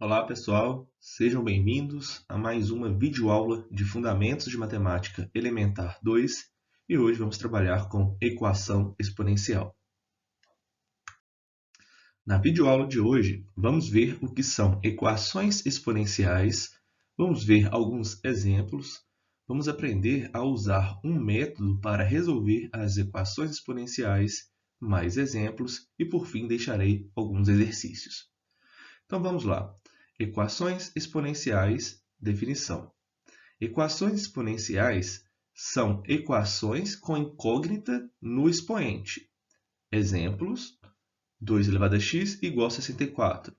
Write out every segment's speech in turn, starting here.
Olá pessoal, sejam bem-vindos a mais uma videoaula de Fundamentos de Matemática Elementar 2 e hoje vamos trabalhar com equação exponencial. Na videoaula de hoje, vamos ver o que são equações exponenciais, vamos ver alguns exemplos, vamos aprender a usar um método para resolver as equações exponenciais, mais exemplos e, por fim, deixarei alguns exercícios. Então vamos lá. Equações exponenciais, definição. Equações exponenciais são equações com incógnita no expoente. Exemplos: 2 elevado a x igual a 64.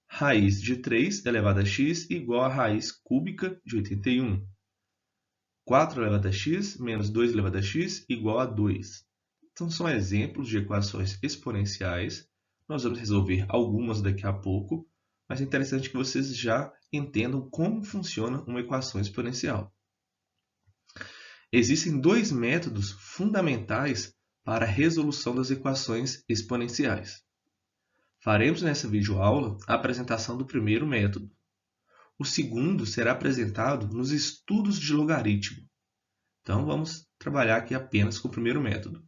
Raiz de 3 elevado a x igual a raiz cúbica de 81. 4 elevado a x menos 2 elevado a x igual a 2. Então, são exemplos de equações exponenciais. Nós vamos resolver algumas daqui a pouco, mas é interessante que vocês já entendam como funciona uma equação exponencial. Existem dois métodos fundamentais para a resolução das equações exponenciais. Faremos nessa videoaula a apresentação do primeiro método. O segundo será apresentado nos estudos de logaritmo. Então, vamos trabalhar aqui apenas com o primeiro método.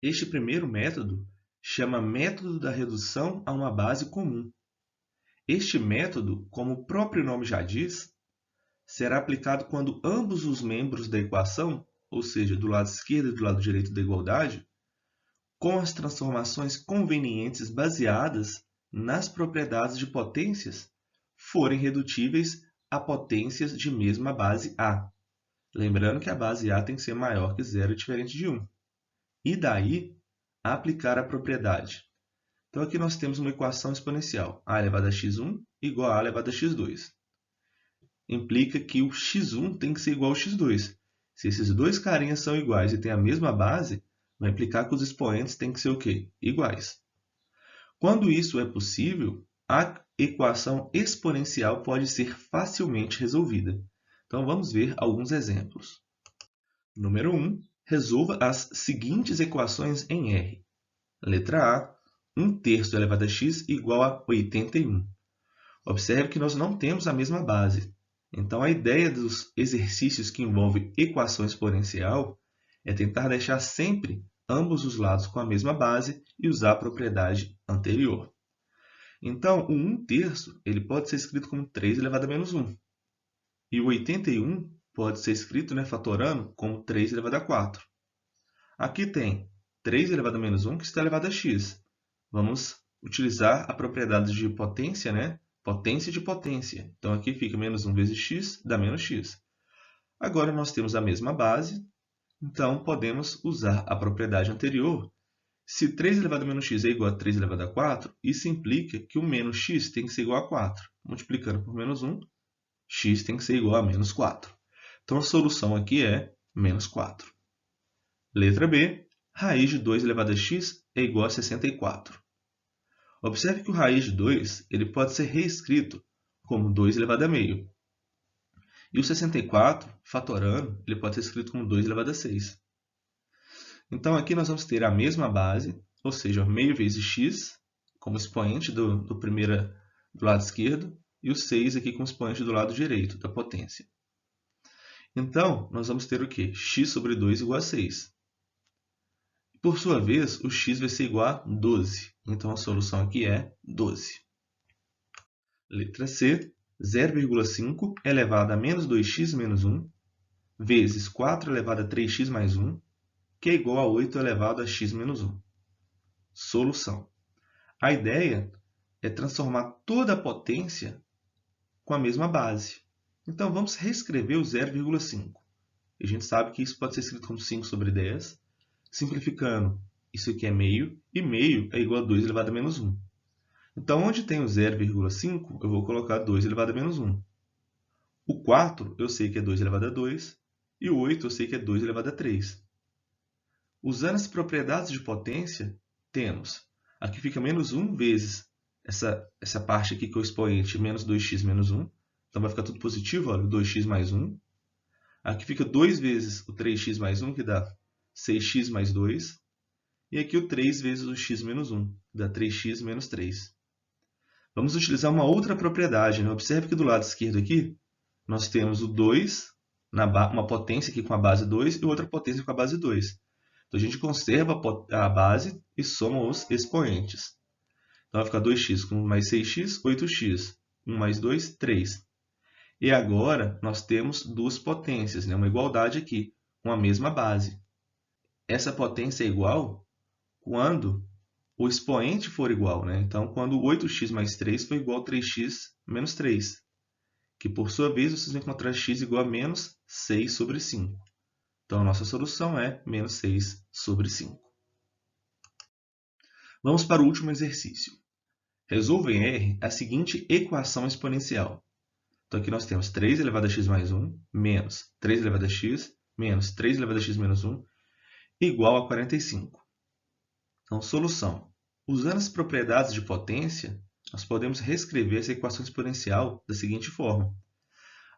Este primeiro método chama método da redução a uma base comum. Este método, como o próprio nome já diz, será aplicado quando ambos os membros da equação, ou seja, do lado esquerdo e do lado direito da igualdade, com as transformações convenientes baseadas nas propriedades de potências, forem redutíveis a potências de mesma base A. Lembrando que a base A tem que ser maior que zero e diferente de 1. E daí, aplicar a propriedade. Então, aqui nós temos uma equação exponencial. A elevado a x1 igual a elevado a x2. Implica que o x1 tem que ser igual ao x2. Se esses dois carinhas são iguais e têm a mesma base, vai implicar que os expoentes têm que ser o quê? Iguais. Quando isso é possível, a equação exponencial pode ser facilmente resolvida. Então, vamos ver alguns exemplos. Número 1. Resolva as seguintes equações em R. Letra A. 1/3 elevado a x igual a 81. Observe que nós não temos a mesma base. Então, a ideia dos exercícios que envolvem equação exponencial é tentar deixar sempre ambos os lados com a mesma base e usar a propriedade anterior. Então, o 1/3 ele pode ser escrito como 3 elevado a menos 1. E o 81 pode ser escrito, fatorando, como 3 elevado a 4. Aqui tem 3 elevado a menos 1 que está elevado a x. Vamos utilizar a propriedade de potência, potência de potência. Então, aqui fica menos 1 vezes x dá menos x. Agora, nós temos a mesma base, então podemos usar a propriedade anterior. Se 3 elevado a menos x é igual a 3 elevado a 4, isso implica que o menos x tem que ser igual a 4. Multiplicando por menos 1, x tem que ser igual a menos 4. Então, a solução aqui é menos 4. Letra B. Raiz de 2 elevado a x é igual a 64. Observe que o raiz de 2 ele pode ser reescrito como 2 elevado a meio. E o 64, fatorando, ele pode ser escrito como 2 elevado a 6. Então, aqui nós vamos ter a mesma base, ou seja, meio vezes x, como expoente do lado esquerdo, e o 6 aqui como expoente do lado direito, da potência. Então, nós vamos ter o quê? X sobre 2 igual a 6. Por sua vez, o x vai ser igual a 12. Então, a solução aqui é 12. Letra C. 0,5 elevado a menos 2x menos 1 vezes 4 elevado a 3x mais 1, que é igual a 8 elevado a x menos 1. Solução. A ideia é transformar toda a potência com a mesma base. Então, vamos reescrever o 0,5. A gente sabe que isso pode ser escrito como 5 sobre 10. Simplificando, isso aqui é meio, e meio é igual a 2 elevado a menos 1. Então, onde tem o 0,5, eu vou colocar 2 elevado a menos 1. O 4 eu sei que é 2 elevado a 2, e o 8 eu sei que é 2 elevado a 3. Usando as propriedades de potência, temos, aqui fica menos 1 vezes essa parte aqui que é o expoente, menos 2x menos 1. Então, vai ficar tudo positivo, olha, 2x mais 1. Aqui fica 2 vezes o 3x mais 1, que dá 6x mais 2. E aqui o 3 vezes o x menos 1, que dá 3x menos 3. Vamos utilizar uma outra propriedade, né? Observe que do lado esquerdo aqui, nós temos o 2, uma potência aqui com a base 2 e outra potência com a base 2. Então, a gente conserva a base e soma os expoentes. Então, vai ficar 2x com 1 mais 6x, 8x. 1 mais 2, 3. E agora, nós temos duas potências, né? Uma igualdade aqui, com a mesma base. Essa potência é igual quando o expoente for igual, né? Então, quando 8x mais 3 for igual a 3x menos 3, que por sua vez vocês vão encontrar x igual a menos 6 sobre 5. Então, a nossa solução é menos 6 sobre 5. Vamos para o último exercício. Resolva em R a seguinte equação exponencial. Então, aqui nós temos 3 elevado a x mais 1 menos 3 elevado a x menos 3 elevado a x menos 1 igual a 45. Então, solução. Usando as propriedades de potência, nós podemos reescrever essa equação exponencial da seguinte forma.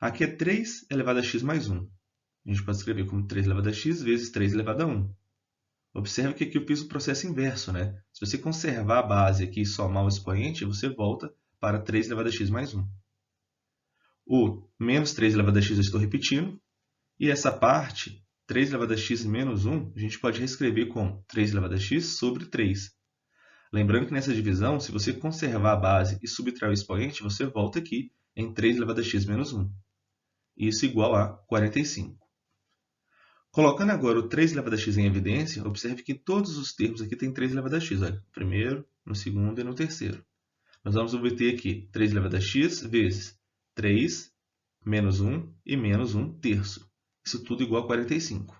Aqui é 3 elevado a x mais 1. A gente pode escrever como 3 elevado a x vezes 3 elevado a 1. Observe que aqui eu fiz o processo inverso, né? Se você conservar a base aqui e somar o expoente, você volta para 3 elevado a x mais 1. O menos 3 elevado a x eu estou repetindo. E essa parte, 3 elevado a x menos 1, a gente pode reescrever como 3 elevado a x sobre 3. Lembrando que nessa divisão, se você conservar a base e subtrair o expoente, você volta aqui em 3 elevado a x menos 1. Isso igual a 45. Colocando agora o 3 elevado a x em evidência, observe que todos os termos aqui têm 3 elevado a x. Olha, no primeiro, no segundo e no terceiro. Nós vamos obter aqui 3 elevado a x vezes 3 menos 1 e menos 1 terço. Isso tudo igual a 45.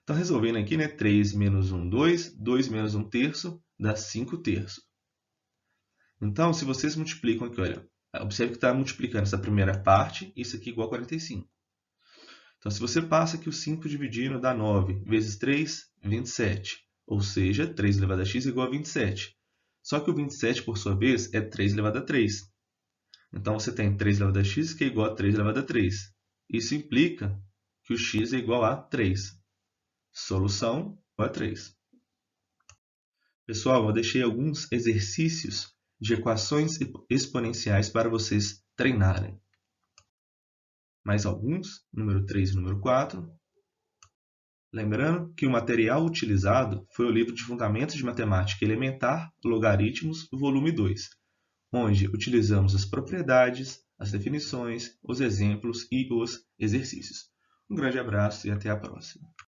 Então, resolvendo aqui, né, 3 menos 1, 2. 2 menos 1 terço dá 5 terços. Então, se vocês multiplicam aqui, olha, observe que está multiplicando essa primeira parte, isso aqui igual a 45. Então, se você passa aqui o 5 dividindo, dá 9 vezes 3, 27. Ou seja, 3 elevado a x igual a 27. Só que o 27, por sua vez, é 3 elevado a 3. Então, você tem 3 elevado a x, que é igual a 3 elevado a 3. Isso implica que o x é igual a 3. Solução igual a 3. Pessoal, eu deixei alguns exercícios de equações exponenciais para vocês treinarem. Mais alguns, número 3 e número 4. Lembrando que o material utilizado foi o livro de Fundamentos de Matemática Elementar, Logaritmos, volume 2, onde utilizamos as propriedades, as definições, os exemplos e os exercícios. Um grande abraço e até a próxima.